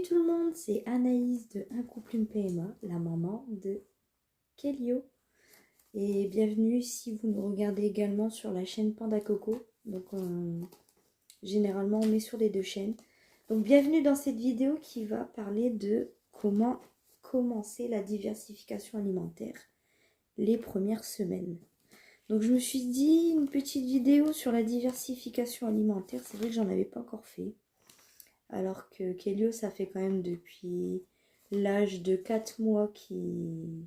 tout le monde, c'est Anaïs de Un couple une PMA, la maman de Kelio. Et bienvenue si vous nous regardez également sur la chaîne Panda Coco. Donc généralement on met sur les deux chaînes. Donc bienvenue dans cette vidéo qui va parler de comment commencer la diversification alimentaire les premières semaines. Donc je me suis dit une petite vidéo sur la diversification alimentaire. C'est vrai que j'en avais pas encore fait. Alors que Kelio, ça fait quand même depuis l'âge de 4 mois qui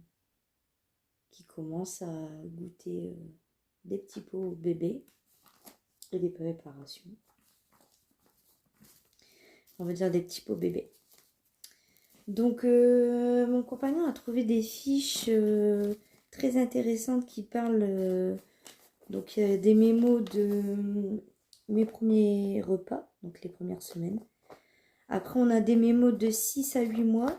commence à goûter des petits pots bébés et des préparations. On va dire des petits pots bébés. Donc mon compagnon a trouvé des fiches très intéressantes qui parlent donc des mémos de mes premiers repas, donc les premières semaines. Après, on a des mémos de 6 à 8 mois,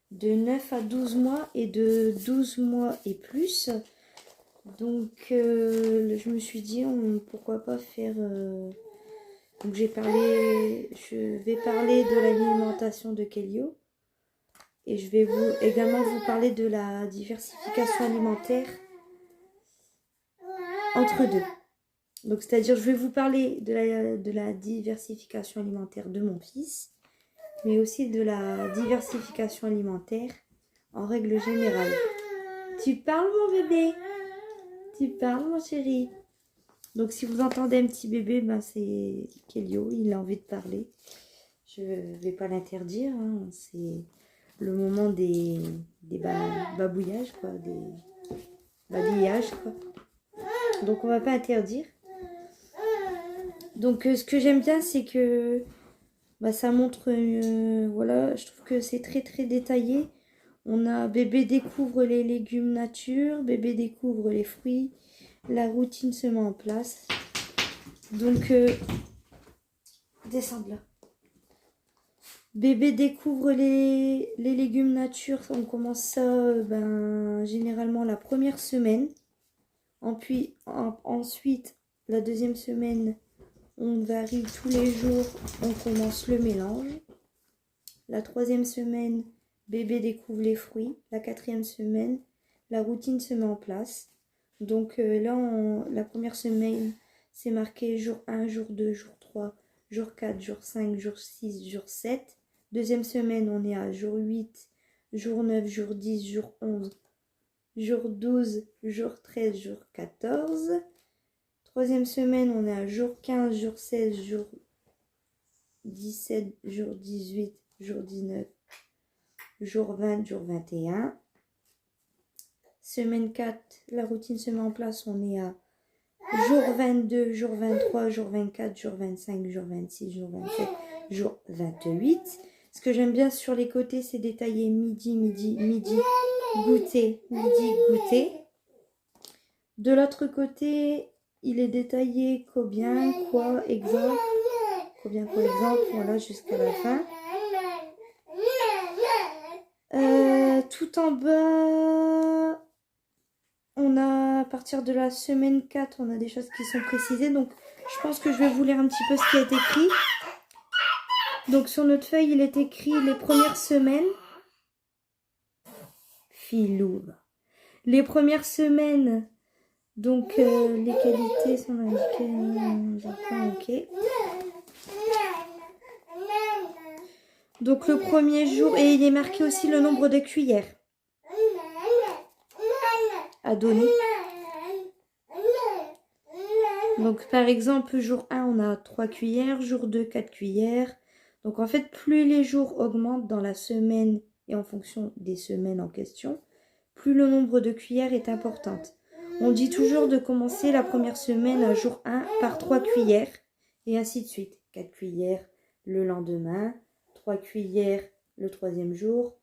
de 9 à 12 mois et de 12 mois et plus. Donc, je me suis dit, pourquoi pas faire... Donc, je vais parler de l'alimentation de Kelio. Et je vais également vous parler de la diversification alimentaire entre deux. Donc, c'est-à-dire, je vais vous parler de la diversification alimentaire de mon fils, mais aussi de la diversification alimentaire en règle générale. Tu parles, mon bébé? Tu parles, mon chéri? Donc, si vous entendez un petit bébé, ben c'est Kelio, il a envie de parler. Je ne vais pas l'interdire, hein. C'est le moment des babouillages, quoi, des babillages, quoi. Donc, on ne va pas interdire. Donc, ce que j'aime bien, c'est que ça montre, voilà, je trouve que c'est très très détaillé. On a bébé découvre les légumes nature, bébé découvre les fruits, la routine se met en place. Donc, descends de là. Bébé découvre les légumes nature, on commence ça généralement la première semaine. Ensuite, la deuxième semaine, on varie tous les jours, on commence le mélange. La troisième semaine, bébé découvre les fruits. La quatrième semaine, la routine se met en place. Donc là, la première semaine, c'est marqué jour 1, jour 2, jour 3, jour 4, jour 5, jour 6, jour 7. Deuxième semaine, on est à jour 8, jour 9, jour 10, jour 11, jour 12, jour 13, jour 14. Troisième semaine, on est à jour 15, jour 16, jour 17, jour 18, jour 19, jour 20, jour 21. Semaine 4, la routine se met en place. On est à jour 22, jour 23, jour 24, jour 25, jour 26, jour 27, jour 28. Ce que j'aime bien sur les côtés, c'est détaillé midi, goûter, midi, goûter. De l'autre côté, il est détaillé combien, quoi, exemple. Combien, quoi, exemple, voilà, jusqu'à la fin. Tout en bas, on a, à partir de la semaine 4, on a des choses qui sont précisées. Donc, je pense que je vais vous lire un petit peu ce qui a été écrit. Donc, sur notre feuille, il est écrit les premières semaines. Filou. Les premières semaines, donc les qualités sont indiquées. Ok. Donc, le premier jour, et il est marqué aussi le nombre de cuillères à donner. Donc, par exemple, jour 1, on a 3 cuillères, jour 2, 4 cuillères. Donc, en fait, plus les jours augmentent dans la semaine et en fonction des semaines en question, plus le nombre de cuillères est important. On dit toujours de commencer la première semaine à jour 1 par 3 cuillères et ainsi de suite. 4 cuillères le lendemain, 3 cuillères le troisième jour.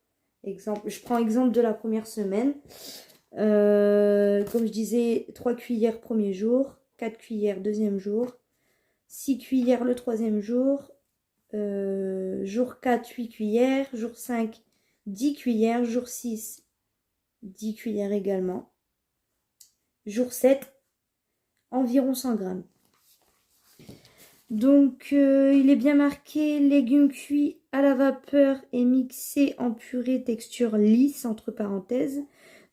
Je prends exemple de la première semaine. Comme je disais, 3 cuillères premier jour, 4 cuillères deuxième jour, 6 cuillères le troisième jour, jour 4, 8 cuillères, jour 5, 10 cuillères, jour 6, 10 cuillères également, jour 7, environ 100 grammes. Donc, il est bien marqué légumes cuits à la vapeur et mixés en purée texture lisse, entre parenthèses.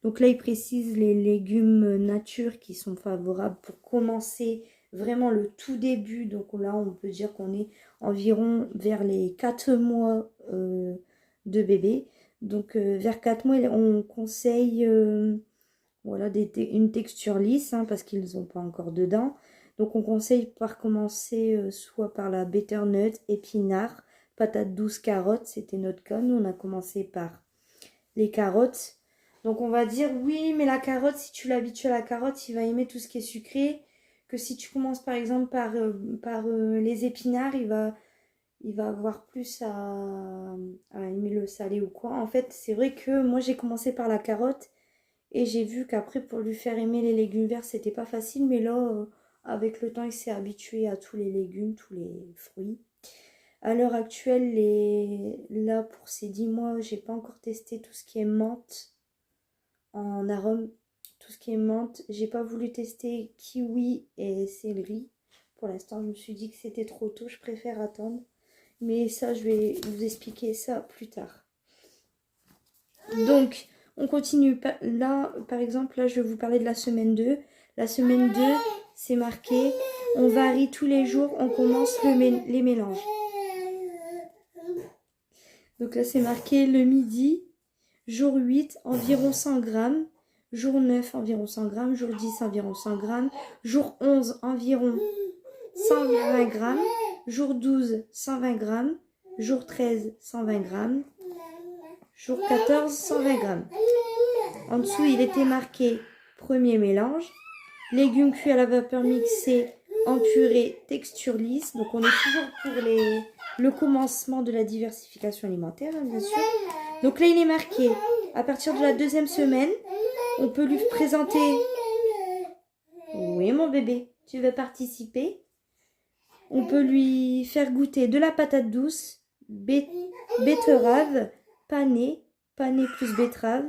Donc là, il précise les légumes nature qui sont favorables pour commencer vraiment le tout début. Donc là, on peut dire qu'on est environ vers les 4 mois de bébé. Donc vers 4 mois, on conseille voilà, une texture lisse hein, parce qu'ils n'ont pas encore dedans. Donc on conseille par commencer soit par la butternut, épinards, patates douces, carottes. C'était notre cas. Nous, on a commencé par les carottes. Donc on va dire oui, mais la carotte, si tu l'habitues à la carotte, il va aimer tout ce qui est sucré. Que si tu commences par exemple par les épinards, il va avoir plus à aimer le salé ou quoi. En fait, c'est vrai que moi j'ai commencé par la carotte et j'ai vu qu'après pour lui faire aimer les légumes verts, c'était pas facile. Mais là, avec le temps, il s'est habitué à tous les légumes, tous les fruits. À l'heure actuelle, là pour ces 10 mois, j'ai pas encore testé tout ce qui est menthe en arôme, tout ce qui est menthe. J'ai pas voulu tester kiwi et céleri. Pour l'instant, je me suis dit que c'était trop tôt, je préfère attendre. Mais ça, je vais vous expliquer ça plus tard. Donc, on continue. Là, par exemple, là, je vais vous parler de la semaine 2. La semaine 2, c'est marqué, on varie tous les jours, on commence les mélanges. Donc là, c'est marqué le midi, jour 8, environ 100 grammes. Jour 9, environ 100 grammes. Jour 10, environ 100 grammes. Jour 11, environ 120 grammes. Jour 12, 120 grammes. Jour 13, 120 grammes. Jour 14, 120 grammes. En dessous, il était marqué premier mélange. Légumes cuits à la vapeur mixés en purée texture lisse. Donc, on est toujours pour le commencement de la diversification alimentaire, hein, bien sûr. Donc là, il est marqué, à partir de la 2e semaine, on peut lui présenter... Oui, mon bébé, tu veux participer? On peut lui faire goûter de la patate douce, betterave, panais plus betterave,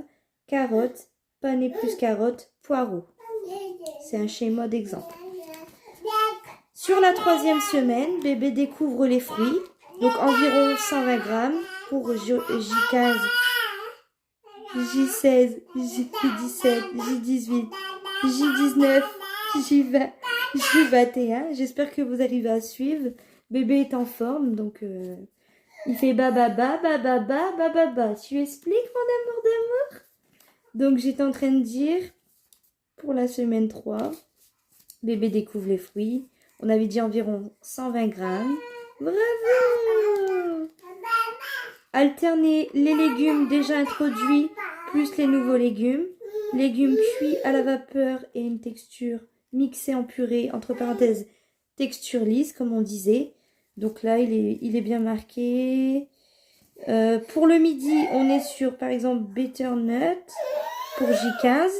carotte, panais plus carotte, poireau. C'est un schéma d'exemple. Sur la 3e semaine, bébé découvre les fruits, donc environ 120 grammes pour J15, J16, J17, J18, J19, J20, J21. J'espère que vous arrivez à suivre. Bébé est en forme, donc il fait bababa, bababa, bababa. Tu expliques, mon amour d'amour? Donc j'étais en train de dire, pour la semaine 3, bébé découvre les fruits. On avait dit environ 120 grammes. Bravo! Alterner les légumes déjà introduits plus les nouveaux légumes. Légumes cuits à la vapeur et une texture mixée en purée, entre parenthèses, texture lisse, comme on disait. Donc là, il est bien marqué. Pour le midi, on est sur, par exemple, butternut pour J15.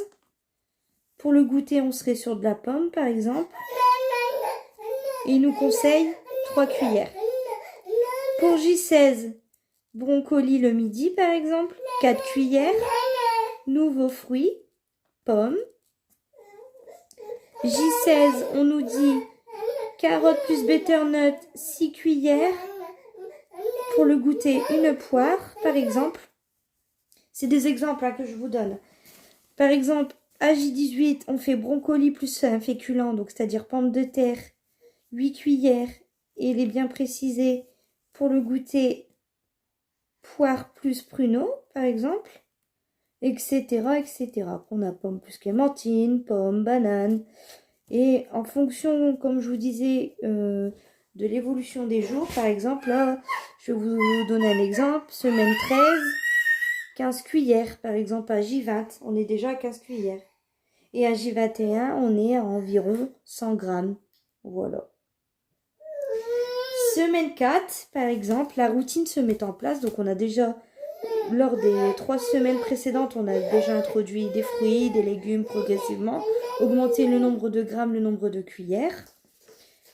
Pour le goûter, on serait sur de la pomme, par exemple. Et il nous conseille 3 cuillères. Pour J16, brocoli le midi, par exemple, 4 cuillères. Nouveaux fruits, pommes. J16, on nous dit carotte plus butternut, 6 cuillères. Pour le goûter, une poire, par exemple. C'est des exemples hein, que je vous donne. Par exemple, à J18, on fait brocoli plus un féculent, donc c'est-à-dire pommes de terre, 8 cuillères. Et il est bien précisé, pour le goûter, poire plus pruneau, par exemple, etc., etc. On a pomme plus clémentine, pomme, banane. Et en fonction, comme je vous disais, de l'évolution des jours, par exemple, là, je vais vous donner un exemple. Semaine 13, 15 cuillères, par exemple, à J20, on est déjà à 15 cuillères. Et à J21, on est à environ 100 grammes. Voilà. Semaine 4, par exemple, la routine se met en place. Donc, on a déjà, lors des 3 semaines précédentes, on a déjà introduit des fruits, des légumes progressivement. Augmenter le nombre de grammes, le nombre de cuillères.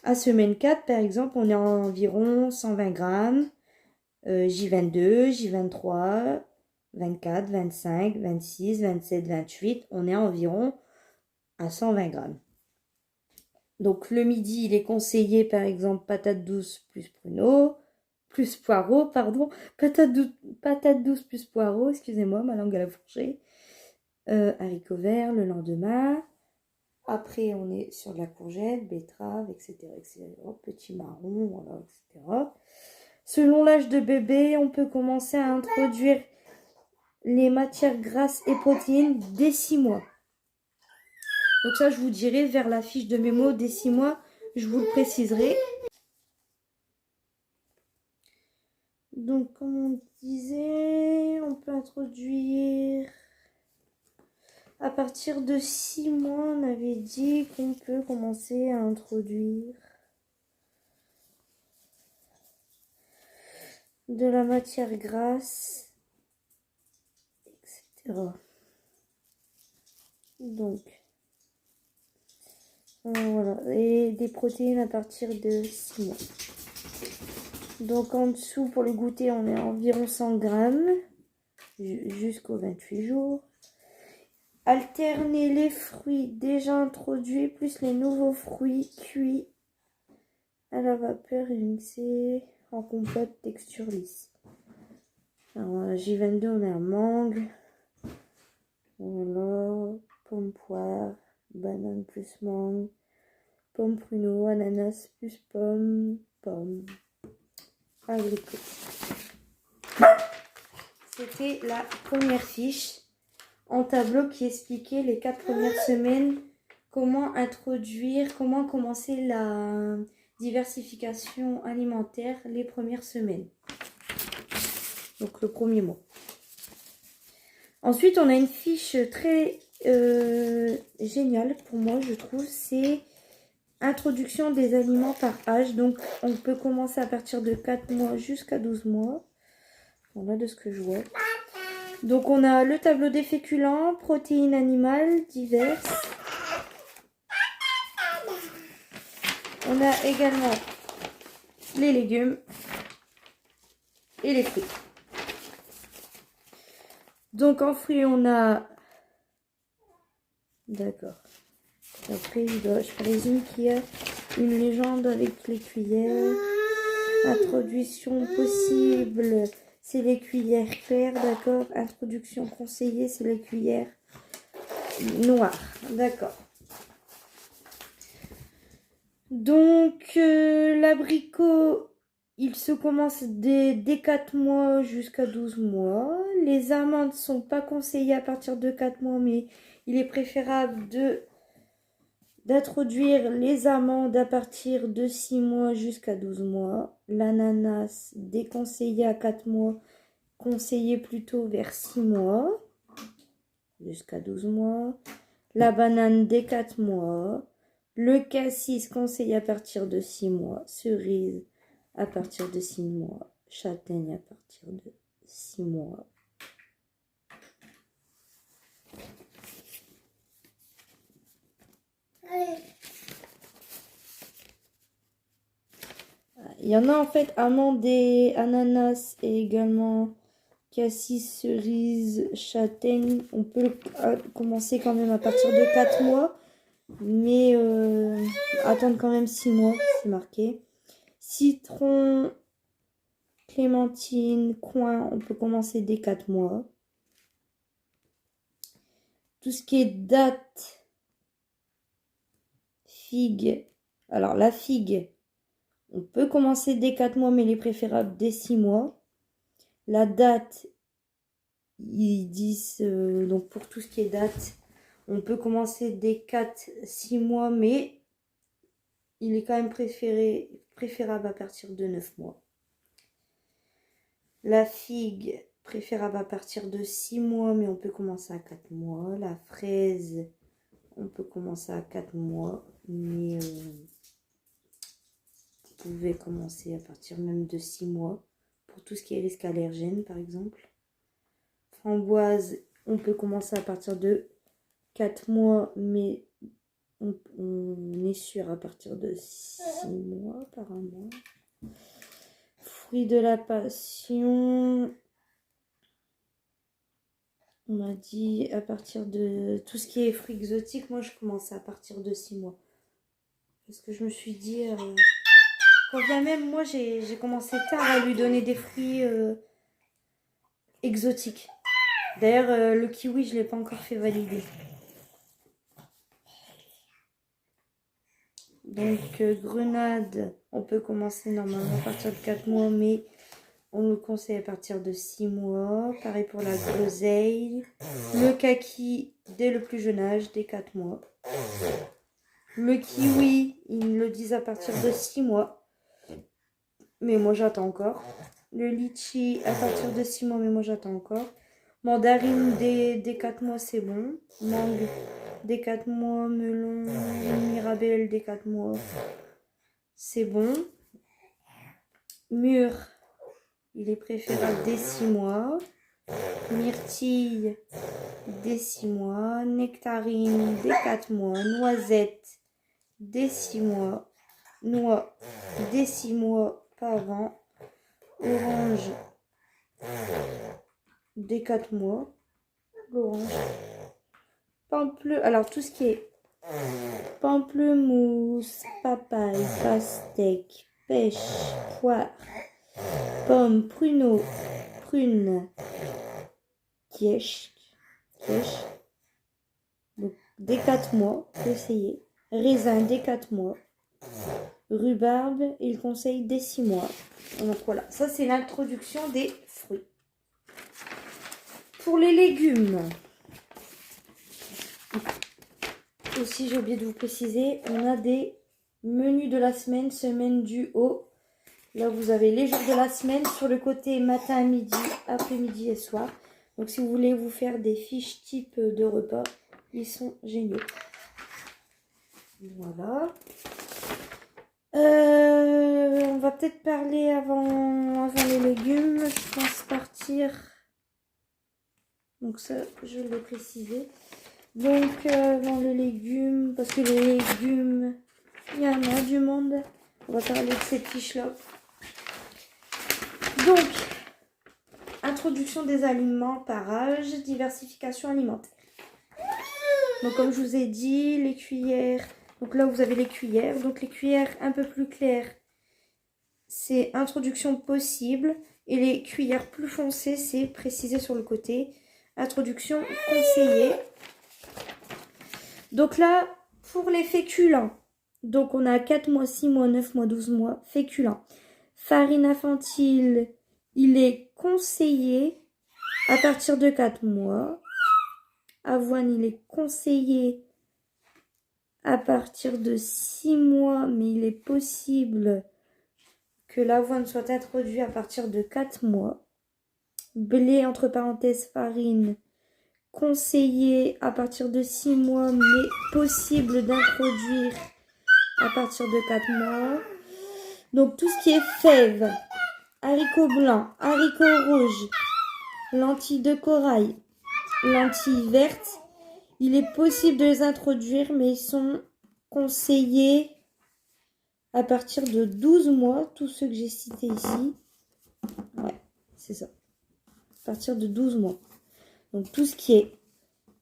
À semaine 4, par exemple, on est à environ 120 grammes. J22, J23, 24, 25, 26, 27, 28. On est à environ à 120 grammes. Donc le midi, il est conseillé par exemple patate douce plus pruneau, plus poireau, pardon. Patate douce plus poireau, excusez-moi, ma langue à la fourchée. Haricots verts le lendemain. Après, on est sur de la courgette, betterave, etc., etc. Petit marron, voilà, etc. Selon l'âge de bébé, on peut commencer à introduire les matières grasses et protéines dès 6 mois. Donc ça, je vous dirai vers la fiche de mémo dès 6 mois, je vous le préciserai. Donc, comme on disait, on peut introduire... À partir de 6 mois, on avait dit qu'on peut commencer à introduire de la matière grasse, etc. Donc, voilà. Et des protéines à partir de 6 mois. Donc, en dessous, pour le goûter, on est à environ 100 grammes jusqu'aux 28 jours. Alterner les fruits déjà introduits plus les nouveaux fruits cuits à la vapeur et mixés en compote texture lisse. Alors, J22, on est à mangue. Voilà, pomme poire, banane plus mangue, pomme pruneau, ananas plus pomme, abricot. C'était la première fiche en tableau qui expliquait les 4 premières semaines, comment introduire, comment commencer la diversification alimentaire les premières semaines. Donc le premier mois. Ensuite, on a une fiche très géniale pour moi, je trouve. C'est introduction des aliments par âge. Donc, on peut commencer à partir de 4 mois jusqu'à 12 mois. Voilà de ce que je vois. Donc, on a le tableau des féculents, protéines animales diverses. On a également les légumes et les fruits. Donc, en fruits, on a... D'accord. Après, je présume qu'il y a une légende avec les cuillères. Introduction possible, c'est les cuillères claires, d'accord. Introduction conseillée, c'est les cuillères noires, d'accord. Donc, l'abricot, il se commence dès 4 mois jusqu'à 12 mois. Les amandes ne sont pas conseillées à partir de 4 mois, mais il est préférable d'introduire les amandes à partir de 6 mois jusqu'à 12 mois. L'ananas, déconseillé à 4 mois, conseillé plutôt vers 6 mois jusqu'à 12 mois. La banane dès 4 mois. Le cassis, conseillé à partir de 6 mois. Cerise, à partir de 6 mois. Châtaigne, à partir de 6 mois. Il y en a en fait amandes et ananas et également cassis, cerise, châtaigne. On peut commencer quand même à partir de 4 mois, mais attendre quand même 6 mois, c'est marqué. Citron, clémentine, coin, on peut commencer dès 4 mois. Tout ce qui est date, figue. Alors la figue, on peut commencer dès 4 mois, mais il est préférable dès 6 mois. La date, ils disent, donc pour tout ce qui est date, on peut commencer dès 4-6 mois, mais il est quand même préférable à partir de 9 mois. La figue, préférable à partir de 6 mois, mais on peut commencer à 4 mois. La fraise, on peut commencer à 4 mois, mais vous pouvez commencer à partir même de 6 mois, pour tout ce qui est risque allergène, par exemple. Framboise, on peut commencer à partir de 4 mois, mais on est sûr à partir de 6 mois, apparemment. Fruits de la passion, on m'a dit à partir de tout ce qui est fruits exotiques, moi je commence à partir de 6 mois. Parce que je me suis dit, quand bien même moi j'ai commencé tard à lui donner des fruits exotiques. D'ailleurs, le kiwi, je ne l'ai pas encore fait valider. Donc, grenade, on peut commencer normalement à partir de 4 mois, mais on nous conseille à partir de 6 mois. Pareil pour la groseille. Le kaki, dès le plus jeune âge, dès 4 mois. Le kiwi, ils me le disent à partir de 6 mois. Mais moi, j'attends encore. Le litchi, à partir de 6 mois, mais moi, j'attends encore. Mandarine, dès 4 mois, c'est bon. Mangue, dès 4 mois. Melon, mirabelle, dès 4 mois, c'est bon. Mûr, il est préférable dès 6 mois. Myrtille, dès 6 mois. Nectarine, dès 4 mois. Noisette, dès 6 mois. Noix, dès 6 mois, pas avant. Orange, dès 4 mois. L'orange. Alors tout ce qui est pamplemousse, papaye, pastèque, pêche, poire, pomme, pruneau, prune, quiche. Donc dès 4 mois, faut essayer. Raisin dès 4 mois. Rhubarbe, il conseille dès 6 mois. Donc voilà, ça c'est l'introduction des fruits. Pour les légumes, aussi j'ai oublié de vous préciser, on a des menus de la semaine, semaine du haut. Là vous avez les jours de la semaine sur le côté matin, midi, après-midi et soir. Donc si vous voulez vous faire des fiches type de repas, ils sont géniaux. Voilà. On va peut-être parler avant les légumes. Je pense partir. Donc ça, je vais le préciser. Donc avant les légumes, parce que les légumes, il y en a du monde. On va parler de ces fiches-là. Donc, introduction des aliments par âge, diversification alimentaire. Donc comme je vous ai dit, les cuillères. Donc là, vous avez les cuillères. Donc les cuillères un peu plus claires, c'est introduction possible. Et les cuillères plus foncées, c'est précisé sur le côté. Introduction conseillée. Donc là, pour les féculents, donc on a 4 mois, 6 mois, 9 mois, 12 mois, féculents. Farine infantile, il est conseillé à partir de 4 mois. Avoine, il est conseillé à partir de 6 mois, mais il est possible que l'avoine soit introduite à partir de 4 mois. Blé, entre parenthèses, farine, conseillé à partir de 6 mois, mais possible d'introduire à partir de 4 mois. Donc tout ce qui est fèves, haricots blancs, haricots rouges, lentilles de corail, lentilles vertes, il est possible de les introduire, mais ils sont conseillés à partir de 12 mois, tous ceux que j'ai cités ici. Ouais, c'est ça. À partir de 12 mois. Donc tout ce qui est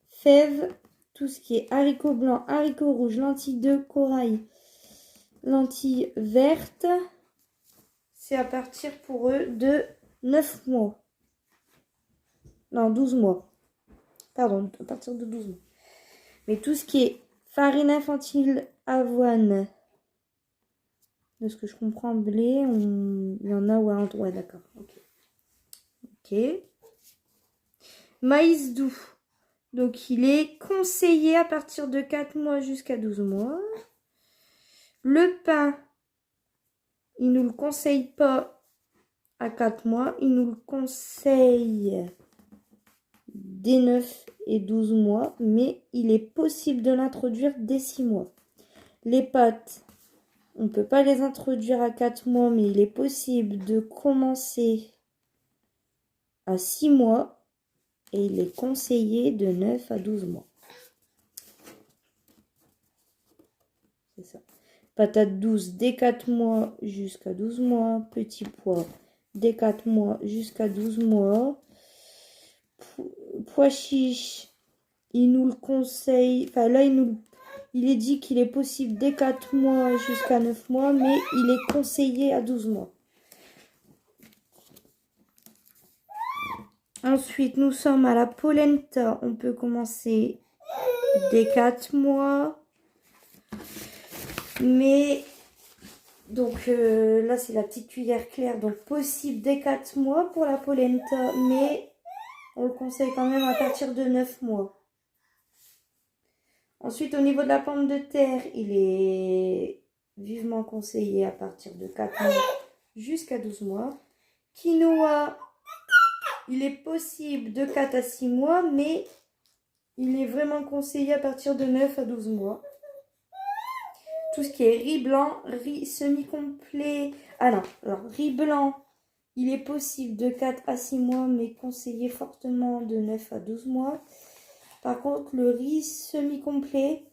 fèves, tout ce qui est haricots blancs, haricots rouges, lentilles de corail, lentilles vertes, c'est à partir pour eux de 9 mois. Non, 12 mois. Pardon, à partir de 12 mois. Mais tout ce qui est farine infantile, avoine, de ce que je comprends, blé, il y en a, ouais, d'accord. Ok. Maïs doux. Donc, il est conseillé à partir de 4 mois jusqu'à 12 mois. Le pain, il ne nous le conseille pas à 4 mois. Il nous le conseille dès 9 et 12 mois. Mais il est possible de l'introduire dès 6 mois. Les pâtes, on ne peut pas les introduire à 4 mois. Mais il est possible de commencer à 6 mois. Et il est conseillé de 9 à 12 mois. C'est ça. Patates douces dès 4 mois jusqu'à 12 mois. Petits pois dès 4 mois jusqu'à 12 mois. Pois chiches, il nous le conseille. Enfin là, il nous il est dit qu'il est possible dès 4 mois jusqu'à 9 mois, mais il est conseillé à 12 mois. Ensuite, nous sommes à la polenta. On peut commencer dès 4 mois. Mais, donc là, c'est la petite cuillère claire. Donc, possible dès 4 mois pour la polenta. Mais, on le conseille quand même à partir de 9 mois. Ensuite, au niveau de la pomme de terre, il est vivement conseillé à partir de 4 mois jusqu'à 12 mois. Quinoa, il est possible de 4 à 6 mois, mais il est vraiment conseillé à partir de 9 à 12 mois. Tout ce qui est riz blanc, riz semi-complet. Ah non, alors riz blanc, il est possible de 4 à 6 mois, mais conseillé fortement de 9 à 12 mois. Par contre, le riz semi-complet,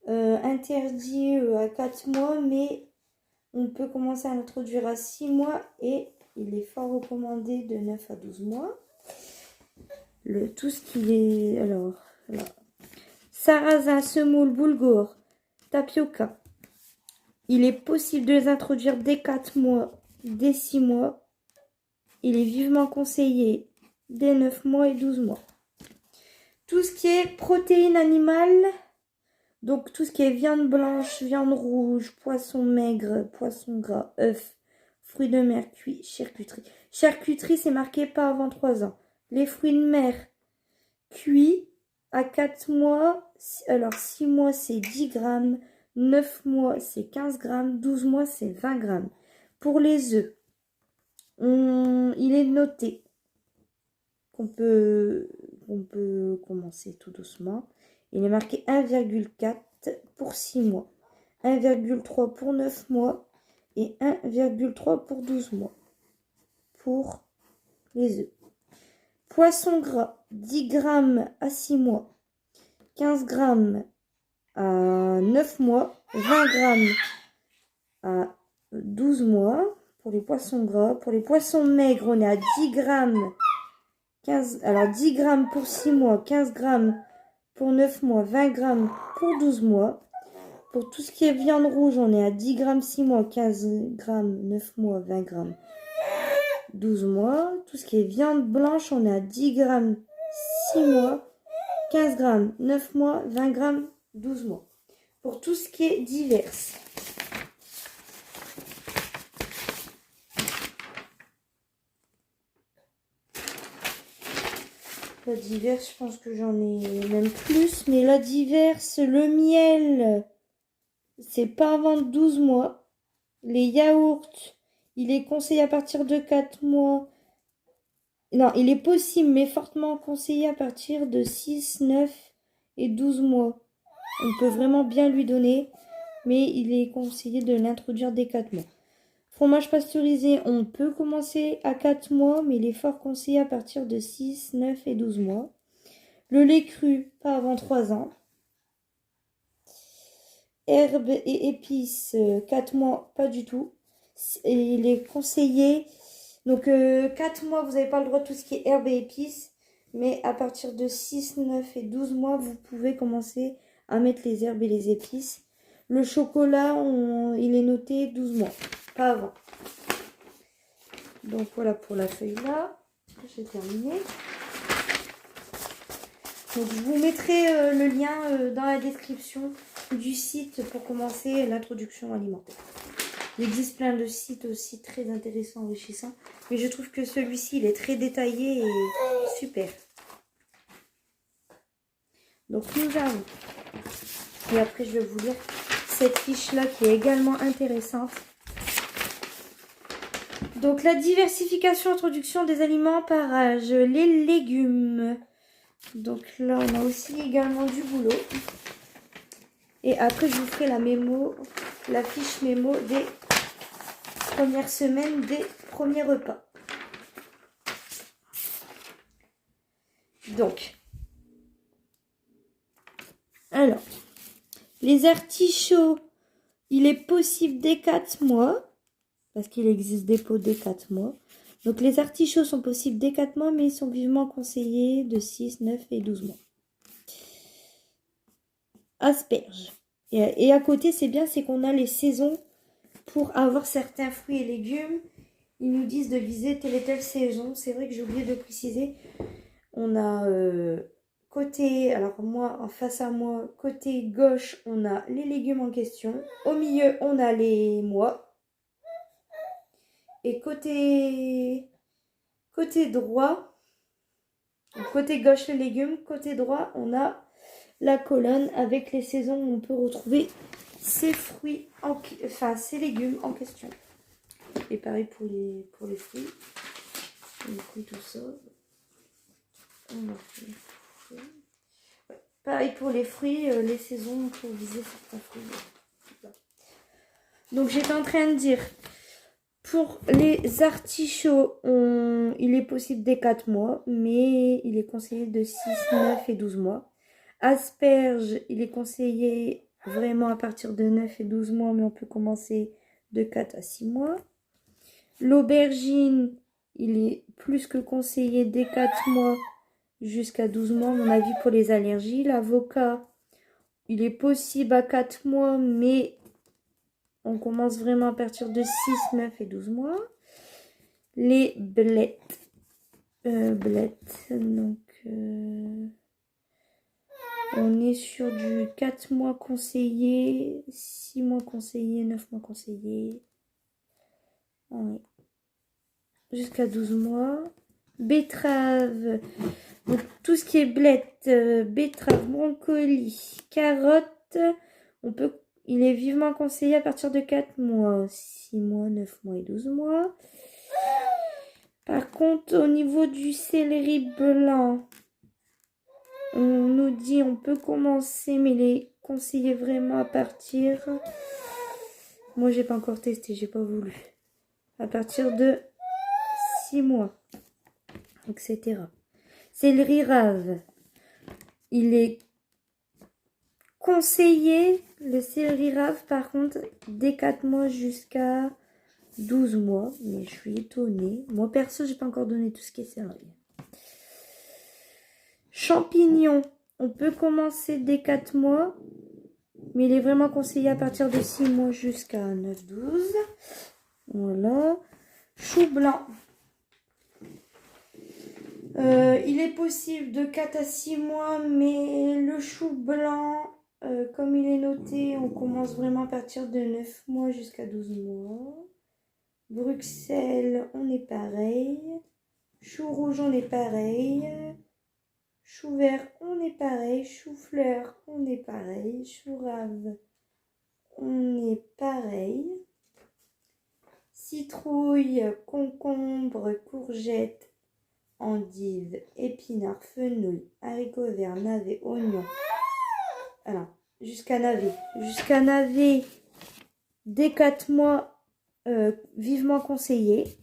interdit à 4 mois, mais on peut commencer à l'introduire à 6 mois et il est fort recommandé de 9 à 12 mois. Tout ce qui est... Alors, là. Sarrasin, semoule, boulgour, tapioca. Il est possible de les introduire dès 4 mois, dès 6 mois. Il est vivement conseillé dès 9 mois et 12 mois. Tout ce qui est protéines animales, donc tout ce qui est viande blanche, viande rouge, poisson maigre, poisson gras, œufs, fruits de mer cuits, charcuterie. Charcuterie, c'est marqué pas avant 3 ans. Les fruits de mer cuits à 4 mois, alors 6 mois c'est 10 grammes, 9 mois c'est 15 grammes, 12 mois c'est 20 grammes. Pour les œufs, il est noté qu'on peut commencer tout doucement. Il est marqué 1,4 pour 6 mois, 1,3 pour 9 mois et 1,3 pour 12 mois pour les œufs. Poisson gras, 10 grammes à 6 mois, 15 grammes à 9 mois, 20 grammes à 12 mois pour les poissons gras. Pour les poissons maigres, on est à 10 grammes. 10 grammes pour 6 mois, 15 grammes pour 9 mois, 20 grammes pour 12 mois. Pour tout ce qui est viande rouge, on est à 10 grammes 6 mois, 15 grammes 9 mois, 20 grammes 12 mois. Tout ce qui est viande blanche, on est à 10 grammes 6 mois, 15 grammes 9 mois, 20 grammes 12 mois. Pour tout ce qui est divers. La diverse, je pense que j'en ai même plus. Mais la diverse, le miel, c'est pas avant 12 mois. Les yaourts, il est conseillé à partir de 4 mois. Non, il est possible, mais fortement conseillé à partir de 6, 9 et 12 mois. On peut vraiment bien lui donner, mais il est conseillé de l'introduire dès 4 mois. Fromage pasteurisé, on peut commencer à 4 mois, mais il est fort conseillé à partir de 6, 9 et 12 mois. Le lait cru, pas avant 3 ans. Herbes et épices, 4 mois, pas du tout. Et il est conseillé. Donc 4 mois, vous n'avez pas le droit de tout ce qui est herbes et épices. Mais à partir de 6, 9 et 12 mois, vous pouvez commencer à mettre les herbes et les épices. Le chocolat, il est noté 12 mois. Pas avant. Donc voilà pour la feuille là. J'ai terminé. Donc je vous mettrai le lien dans la description du site pour commencer l'introduction alimentaire. Il existe plein de sites aussi très intéressants, enrichissants. Mais je trouve que celui-ci, il est très détaillé et super. Donc nous avons, et après je vais vous lire cette fiche-là qui est également intéressante. Donc la diversification, introduction des aliments par âge, les légumes. Donc là on a aussi également du boulot. Et après je vous ferai la fiche mémo des premières semaines, des premiers repas. Donc, alors, les artichauts, il est possible dès 4 mois. Parce qu'il existe des pots dès 4 mois. Donc les artichauts sont possibles dès 4 mois, mais ils sont vivement conseillés de 6, 9 et 12 mois. Asperges. Et à côté, c'est bien, c'est qu'on a les saisons pour avoir certains fruits et légumes. Ils nous disent de viser telle et telle saison. C'est vrai que j'ai oublié de préciser. On a côté, alors moi, en face à moi, côté gauche, on a les légumes en question. Au milieu, on a les mois. Et côté droit, côté gauche les légumes, côté droit, on a la colonne avec les saisons où on peut retrouver ces fruits, ces légumes en question. Et pareil pour les fruits. Les fruits, tout ça. Pareil pour les fruits, les saisons pour viser certains fruits. Donc j'étais en train de dire, pour les artichauts, il est possible dès 4 mois, mais il est conseillé de 6, 9 et 12 mois. Asperges, il est conseillé vraiment à partir de 9 et 12 mois, mais on peut commencer de 4 à 6 mois. L'aubergine, il est plus que conseillé dès 4 mois jusqu'à 12 mois, à mon avis, pour les allergies. L'avocat, il est possible à 4 mois, mais on commence vraiment à partir de 6, 9 et 12 mois. Les blettes. Donc, on est sur du 4 mois conseillé, 6 mois conseillé, 9 mois conseillé. Ouais. Jusqu'à 12 mois. Betterave. Donc, tout ce qui est blettes, betterave, brocoli, carottes, il est vivement conseillé à partir de 4 mois, 6 mois, 9 mois et 12 mois. Par contre, au niveau du céleri blanc, on nous dit on peut commencer, mais il est conseillé vraiment à partir... Moi, j'ai pas encore testé, j'ai pas voulu. À partir de 6 mois, etc. Céleri rave, il est conseillé, le céleri rave, par contre, dès 4 mois jusqu'à 12 mois. Mais je suis étonnée. Moi, perso, j'ai pas encore donné tout ce qui est céleri. Champignons, on peut commencer dès 4 mois. Mais il est vraiment conseillé à partir de 6 mois jusqu'à 9-12. Voilà. Chou blanc. Il est possible de 4 à 6 mois, mais le chou blanc, comme il est noté, on commence vraiment à partir de 9 mois jusqu'à 12 mois. Bruxelles, on est pareil. Chou rouge, on est pareil. Chou vert, on est pareil. Chou fleur, on est pareil. Chou rave, on est pareil. Citrouille, concombre, courgette, endive, épinards, fenouil, haricots verts, navets, oignons. Alors, jusqu'à navet. Jusqu'à navet, dès 4 mois, vivement conseillé.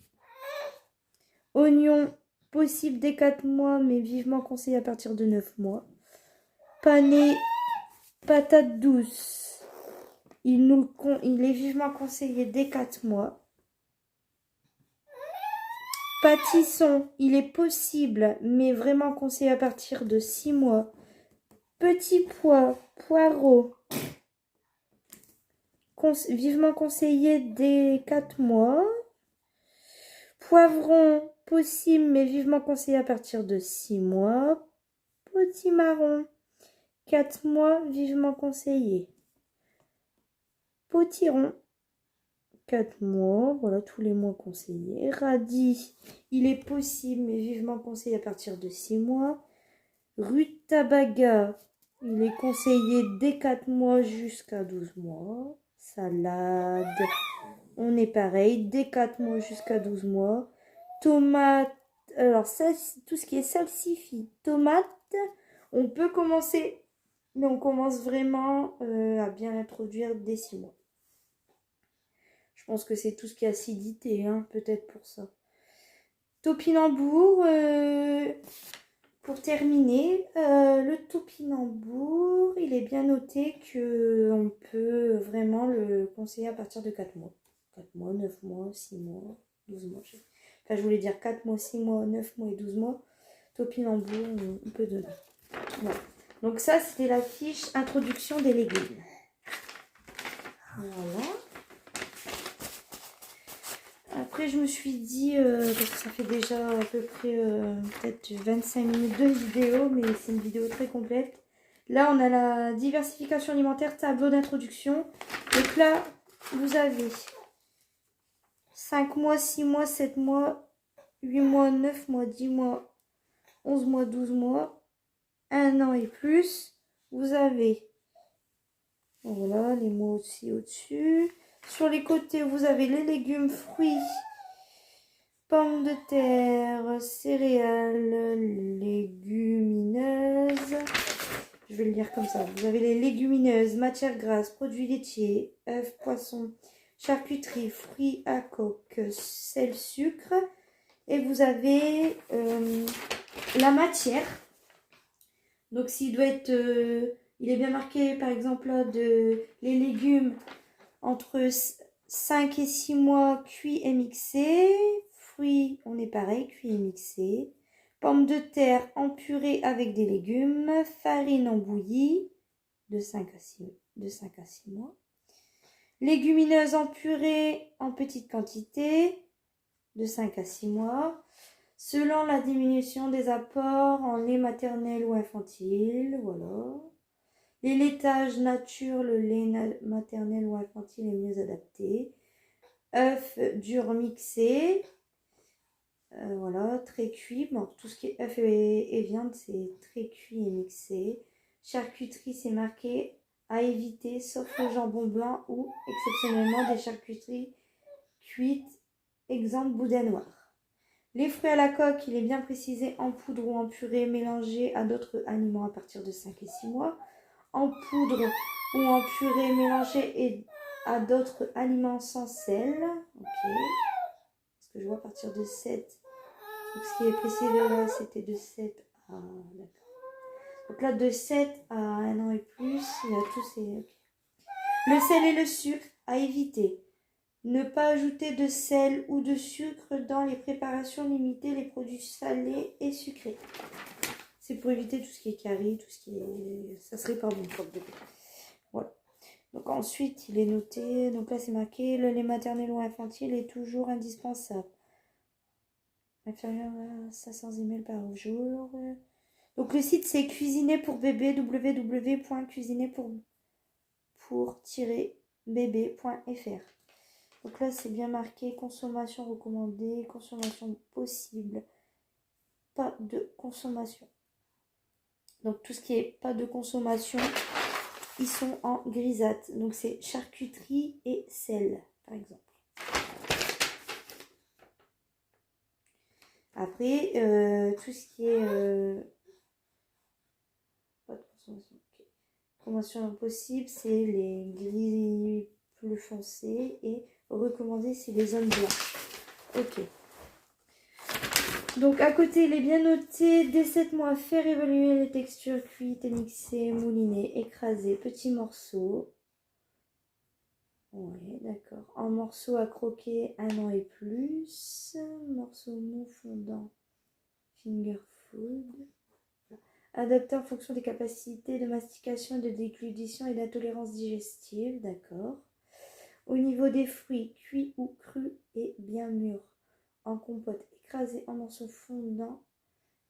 Oignons, possible dès 4 mois, mais vivement conseillé à partir de 9 mois. Pané, patate douce, il est vivement conseillé dès 4 mois. Pâtisson, il est possible, mais vraiment conseillé à partir de 6 mois. Petit pois, poireaux, vivement conseillé dès 4 mois. Poivron, possible, mais vivement conseillé à partir de 6 mois. Potimarron, 4 mois, vivement conseillé. Potiron, 4 mois, voilà tous les mois conseillés. Radis, il est possible, mais vivement conseillé à partir de 6 mois. Rutabaga, il est conseillé dès 4 mois jusqu'à 12 mois. Salade, on est pareil, dès 4 mois jusqu'à 12 mois. Tomate, alors ça, tout ce qui est salsifis. Tomate, on peut commencer, mais on commence vraiment à bien l'introduire dès 6 mois. Je pense que c'est tout ce qui est acidité, hein, peut-être pour ça. Topinambour, pour terminer, le topinambour, il est bien noté qu'on peut vraiment le conseiller à partir de 4 mois. 4 mois, 9 mois, 6 mois, 12 mois. Enfin, je voulais dire 4 mois, 6 mois, 9 mois et 12 mois. Topinambour, on peut donner. Voilà. Donc ça, c'était la fiche introduction des légumes. Voilà. Après, je me suis dit, parce que ça fait déjà à peu près peut-être 25 minutes de vidéo, mais c'est une vidéo très complète. Là, on a la diversification alimentaire, tableau d'introduction. Donc là, vous avez 5 mois, 6 mois, 7 mois, 8 mois, 9 mois, 10 mois, 11 mois, 12 mois, 1 an et plus. Vous avez, voilà, les mois aussi au-dessus. Sur les côtés, vous avez les légumes, fruits, pommes de terre, céréales, légumineuses. Je vais le lire comme ça. Vous avez les légumineuses, matières grasses, produits laitiers, œufs, poissons, charcuterie, fruits à coque, sel, sucre. Et vous avez la matière. Donc s'il doit être... il est bien marqué par exemple là, les légumes entre 5 et 6 mois cuits et mixés. Fruits, on est pareil, cuits et mixés. Pommes de terre en purée avec des légumes. Farine en bouillie de 5 à 6 mois. Légumineuses en purée en petite quantité de 5 à 6 mois. Selon la diminution des apports en lait maternel ou infantile. Voilà. Les laitages nature, le lait maternel ou infantile est mieux adapté. Œufs durs mixés. Voilà, très cuit. Bon, tout ce qui est œufs et viande, c'est très cuit et mixé. Charcuterie, c'est marqué à éviter, sauf le jambon blanc ou exceptionnellement des charcuteries cuites, exemple boudin noir. Les fruits à la coque, il est bien précisé en poudre ou en purée mélangés à d'autres aliments à partir de 5 et 6 mois. En poudre ou en purée mélangés à d'autres aliments sans sel. Ok. Parce que je vois à partir de 7. Donc ce qui est précisé là, c'était de 7 à... D'accord. Donc là, de 7 à 1 an et plus, il y a tous ces... Okay. Le sel et le sucre à éviter. Ne pas ajouter de sel ou de sucre dans les préparations, limiter les produits salés et sucrés. C'est pour éviter tout ce qui est carie, tout ce qui est... Ça serait pas bon pour le bébé. Voilà. Donc ensuite, il est noté, donc là c'est marqué, le lait maternel ou infantile est toujours indispensable. Inférieur à 500 ml par jour. Donc le site c'est cuisiner pour bébé, www.cuisiner pour-bébé.fr. Donc là, c'est bien marqué consommation recommandée, consommation possible, pas de consommation. Donc tout ce qui est pas de consommation, ils sont en grisâtre. Donc c'est charcuterie et sel, par exemple. Après, tout ce qui est... pas de consommation. Okay. Consommation possible, c'est les gris plus foncés et recommandé, c'est les zones blanches. Ok. Donc à côté, il est bien noté, dès 7 mois, faire évoluer les textures cuites et mixées, moulinées, écrasées, petits morceaux. Oui, d'accord. En morceaux à croquer, 1 an et plus. Morceaux mous fondants, finger food. Adapté en fonction des capacités de mastication, de déglutition et d'intolérance digestive, d'accord. Au niveau des fruits, cuits ou crus et bien mûrs. En compote, écrasé en morceaux fondants.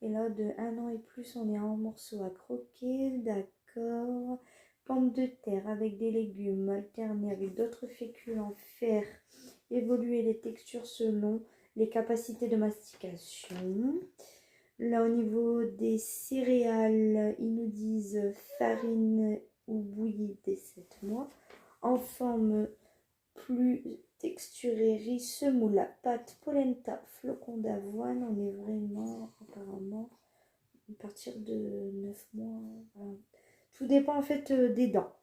Et là, de 1 an et plus, on est en morceaux à croquer, d'accord. Pommes de terre avec des légumes alternés avec d'autres féculents, faire évoluer les textures selon les capacités de mastication. Là, au niveau des céréales, ils nous disent farine ou bouillie dès 7 mois. En forme plus texturée, riche, semoule, pâte, polenta, flocons d'avoine. On est vraiment, apparemment, à partir de 9 mois. Voilà. Tout dépend en fait des dents.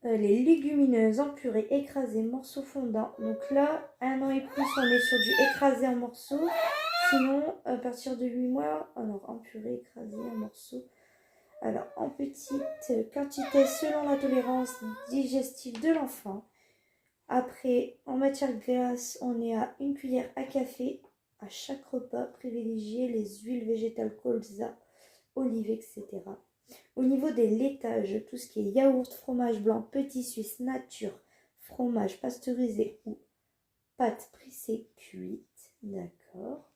Les légumineuses en purée, écrasées, morceaux fondants. Donc là, 1 an et plus, on est sur du écrasé en morceaux. Sinon, à partir de 8 mois, alors en purée, écrasé en morceaux. Alors, en petite quantité selon la tolérance digestive de l'enfant. Après, en matière grasse, on est à 1 cuillère à café à chaque repas. Privilégier les huiles végétales colza, olive, etc. Au niveau des laitages, tout ce qui est yaourt, fromage blanc, petit suisse, nature, fromage pasteurisé ou pâte pressée cuite, d'accord.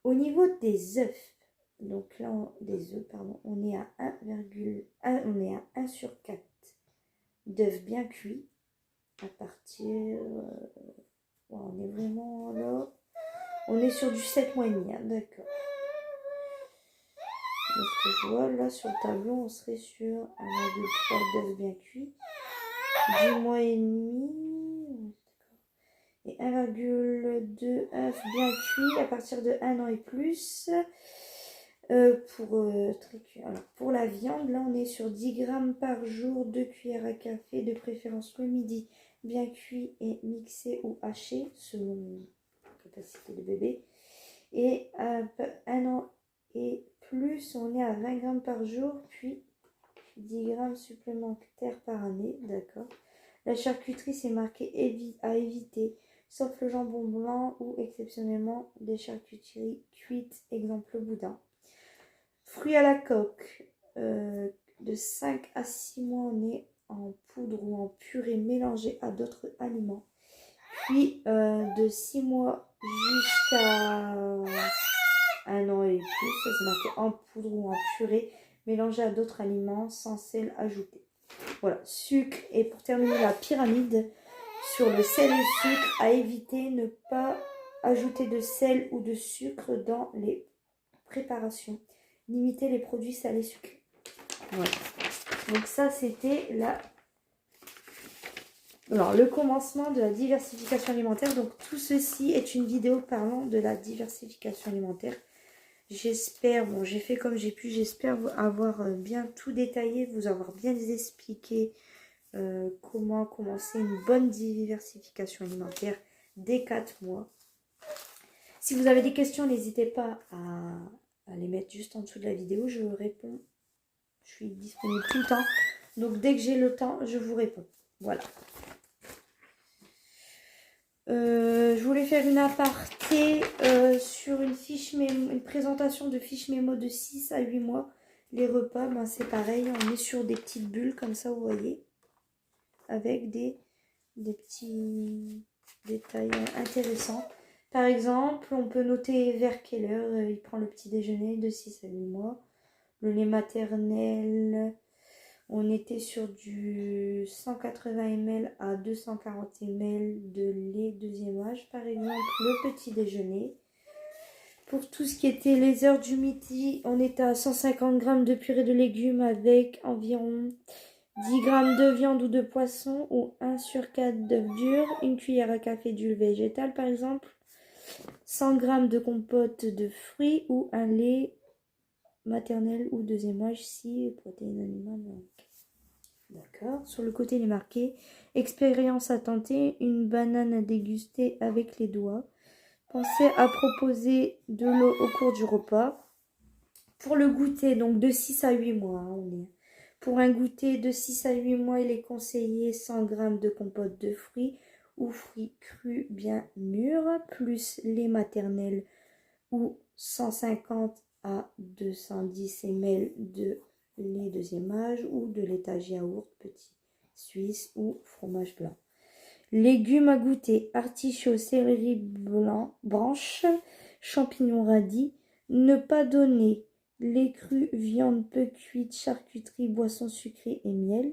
Au niveau des œufs, donc là, des œufs, pardon, on est à 1,1, on est à 1 sur 4 d'œufs bien cuits à partir, on est vraiment là, on est sur du 7 mois et demi, hein, d'accord. Donc, ce que je vois là sur le tableau, on serait sur 1,3 d'œufs bien cuits, 10 mois et demi, et 1,2 œufs bien cuits à partir de 1 an et plus. Très cuit. Alors, pour la viande, là on est sur 10 grammes par jour, 2 cuillères à café, de préférence le midi, bien cuit et mixé ou haché selon la capacité de bébé. Et à 1 an et plus, on est à 20 grammes par jour, puis 10 grammes supplémentaires par année, d'accord. La charcuterie, c'est marqué à éviter, sauf le jambon blanc ou exceptionnellement des charcuteries cuites, exemple le boudin. Fruits à la coque, de 5 à 6 mois, on est en poudre ou en purée mélangée à d'autres aliments. Puis de 6 mois jusqu'à 1 an et plus, c'est marqué en poudre ou en purée mélangée à d'autres aliments sans sel ajouté. Voilà, sucre. Et pour terminer la pyramide, sur le sel et le sucre, à éviter, ne pas ajouter de sel ou de sucre dans les préparations. Limiter les produits salés sucrés. Voilà. Donc ça, c'était le commencement de la diversification alimentaire. Donc tout ceci est une vidéo parlant de la diversification alimentaire. J'espère, bon j'ai fait comme j'ai pu, j'espère avoir bien tout détaillé, vous avoir bien expliqué comment commencer une bonne diversification alimentaire dès 4 mois. Si vous avez des questions, n'hésitez pas à les mettre juste en dessous de la vidéo, je réponds. Je suis disponible tout le temps. Donc dès que j'ai le temps, je vous réponds. Voilà. Je voulais faire une aparté sur une présentation de fiche mémo de 6 à 8 mois. Les repas, ben c'est pareil, on est sur des petites bulles comme ça, vous voyez. Avec des petits détails intéressants. Par exemple, on peut noter vers quelle heure il prend le petit déjeuner de 6 à 8 mois. Le lait maternel, on était sur du 180 ml à 240 ml de lait deuxième âge. Par exemple, le petit déjeuner. Pour tout ce qui était les heures du midi, on était à 150 g de purée de légumes avec environ 10 g de viande ou de poisson ou 1 sur 4 d'œufs durs, une cuillère à café d'huile végétale par exemple, 100 g de compote de fruits ou un lait maternel ou deuxième âge si protéines animales. D'accord. Sur le côté il est marqué expérience à tenter, une banane à déguster avec les doigts. Pensez à proposer de l'eau au cours du repas. Pour le goûter, donc de 6 à 8 mois, pour un goûter de 6 à 8 mois, il est conseillé 100 g de compote de fruits ou fruits crus bien mûrs, plus lait maternel ou 150 à 210 ml de lait deuxième âge ou de laitage yaourt petit suisse ou fromage blanc. Légumes à goûter, artichauts, céleri blanc, branches, champignons radis. Ne pas donner lait cru, viande peu cuite, charcuterie, boissons sucrées et miel.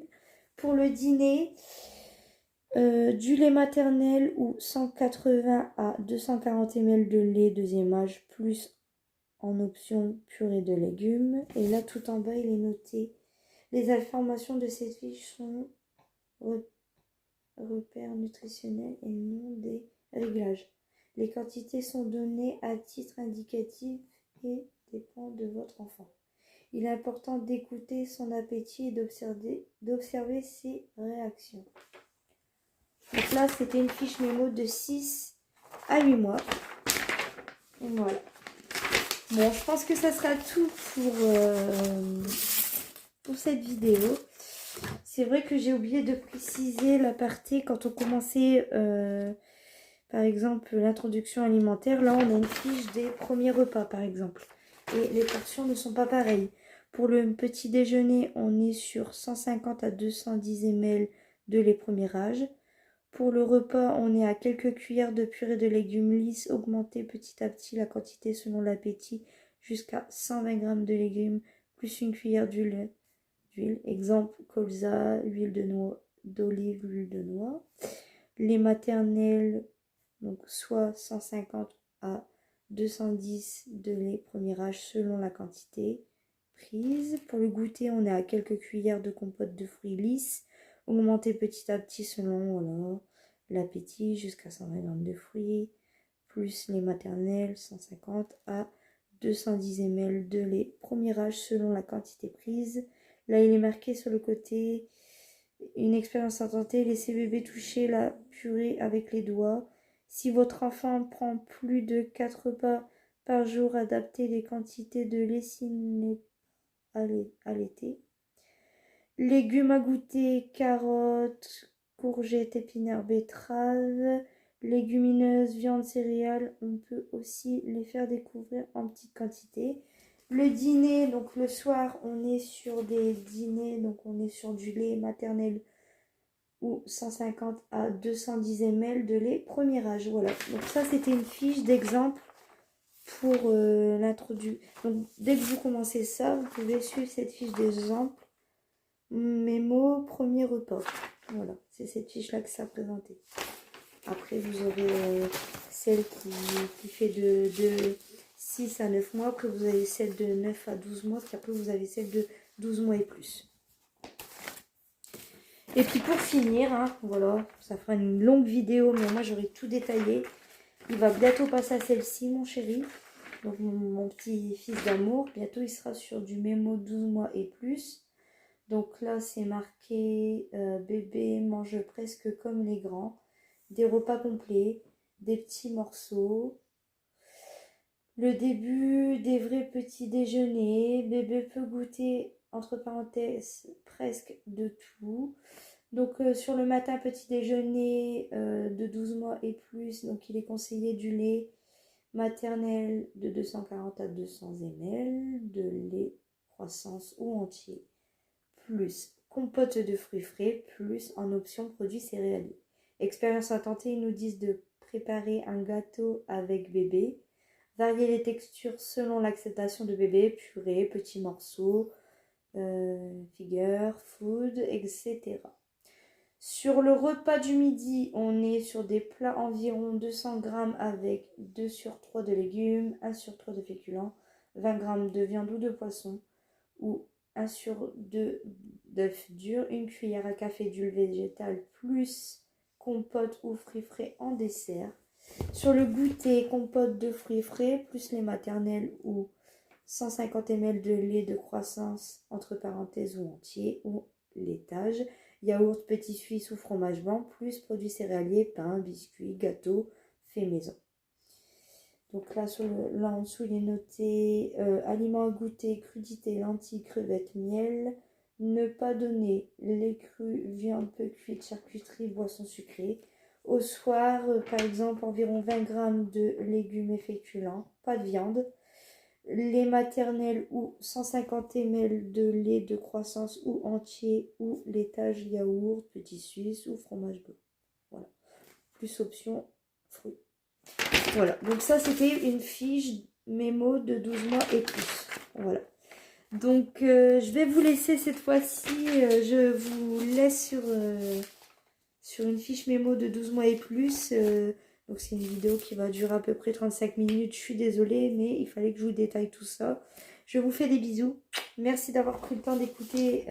Pour le dîner, du lait maternel ou 180 à 240 ml de lait deuxième âge, plus en option purée de légumes. Et là, tout en bas, il est noté. Les informations de cette fiche sont repères nutritionnels et non des réglages. Les quantités sont données à titre indicatif et dépendent de votre enfant. Il est important d'écouter son appétit et d'observer ses réactions. Donc là, c'était une fiche mémo de 6 à 8 mois. Et voilà. Bon, je pense que ça sera tout pour cette vidéo. C'est vrai que j'ai oublié de préciser l'aparté quand on commençait, par exemple, l'introduction alimentaire. Là, on a une fiche des premiers repas, par exemple. Et les portions ne sont pas pareilles. Pour le petit déjeuner, on est sur 150 à 210 ml de lait premier âge. Pour le repas, on est à quelques cuillères de purée de légumes lisses, augmenter petit à petit la quantité selon l'appétit jusqu'à 120 g de légumes plus une cuillère d'huile. Exemple, colza, huile de noix, d'olive, huile de noix. Les maternelles, donc soit 150 à 210 de lait premier âge selon la quantité prise. Pour le goûter, on est à quelques cuillères de compote de fruits lisses, augmenter petit à petit selon l'appétit jusqu'à 120 g de fruits, plus les maternelles 150 à 210 ml de lait premier âge selon la quantité prise. Là, il est marqué sur le côté une expérience à tenter, laissez bébé toucher la purée avec les doigts. Si votre enfant prend plus de 4 repas par jour, adaptez les quantités de lait s'il n'est allaité. Légumes à goûter, carottes, courgettes, épinards, betteraves, légumineuses, viande, céréales. On peut aussi les faire découvrir en petite quantité. Le dîner, donc le soir, on est sur des dîners, donc on est sur du lait maternel ou 150 à 210 ml de lait premier âge. Voilà, donc ça c'était une fiche d'exemple pour l'introduction. Donc dès que vous commencez ça, vous pouvez suivre cette fiche d'exemple. Mes mots, premier repas. Voilà, c'est cette fiche-là que ça a présenté. Après, vous aurez celle qui fait de 6 à 9 mois. Après, vous avez celle de 9 à 12 mois. Puis après, vous avez celle de 12 mois et plus. Et puis pour finir, hein, voilà, ça fera une longue vidéo, mais moi j'aurai tout détaillé. Il va bientôt passer à celle-ci, mon chéri. Donc mon petit fils d'amour. Bientôt, il sera sur du mémo 12 mois et plus. Donc là, c'est marqué bébé mange presque comme les grands. Des repas complets, des petits morceaux. Le début des vrais petits déjeuners. Bébé peut goûter, entre parenthèses, presque de tout. Donc sur le matin, petit déjeuner de 12 mois et plus. Donc il est conseillé du lait maternel de 240 à 200 ml, de lait croissance ou entier, plus compote de fruits frais, plus en option produits céréaliers. Expérience à tenter, ils nous disent de préparer un gâteau avec bébé, varier les textures selon l'acceptation de bébé, purée, petits morceaux, figure, food, etc. Sur le repas du midi, on est sur des plats environ 200 g avec 2 sur 3 de légumes, 1 sur 3 de féculents, 20 g de viande ou de poisson, ou 1 sur 2 d'œufs durs, une cuillère à café d'huile végétale plus compote ou fruits frais en dessert. Sur le goûter, compote de fruits frais plus les maternelles ou 150 ml de lait de croissance entre parenthèses ou entier ou laitage, yaourt, petit suisse ou fromage blanc plus produits céréaliers, pain, biscuits, gâteaux fait maison. Donc là, là en dessous, il est noté aliments à goûter, crudités, lentilles, crevettes, miel. Ne pas donner lait cru, viande peu cuite, charcuterie, boissons sucrées. Au soir, par exemple, environ 20 g de légumes et féculents, pas de viande. Lait maternel ou 150 ml de lait de croissance ou entier ou laitage, yaourt, petit suisse ou fromage blanc. Voilà. Plus option fruits. Voilà, donc ça c'était une fiche mémo de 12 mois et plus. Voilà. Donc je vais vous laisser cette fois-ci, je vous laisse sur une fiche mémo de 12 mois et plus. Donc c'est une vidéo qui va durer à peu près 35 minutes. Je suis désolée, mais il fallait que je vous détaille tout ça. Je vous fais des bisous. Merci d'avoir pris le temps d'écouter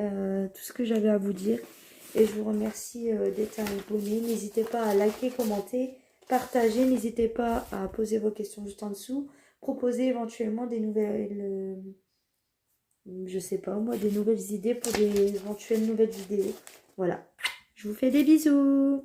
tout ce que j'avais à vous dire. Et je vous remercie d'être abonné. N'hésitez pas à liker, commenter, partager. N'hésitez pas à poser vos questions juste en dessous. Proposer éventuellement des nouvelles... je sais pas moi, des nouvelles idées pour des éventuelles nouvelles vidéos. Voilà. Je vous fais des bisous.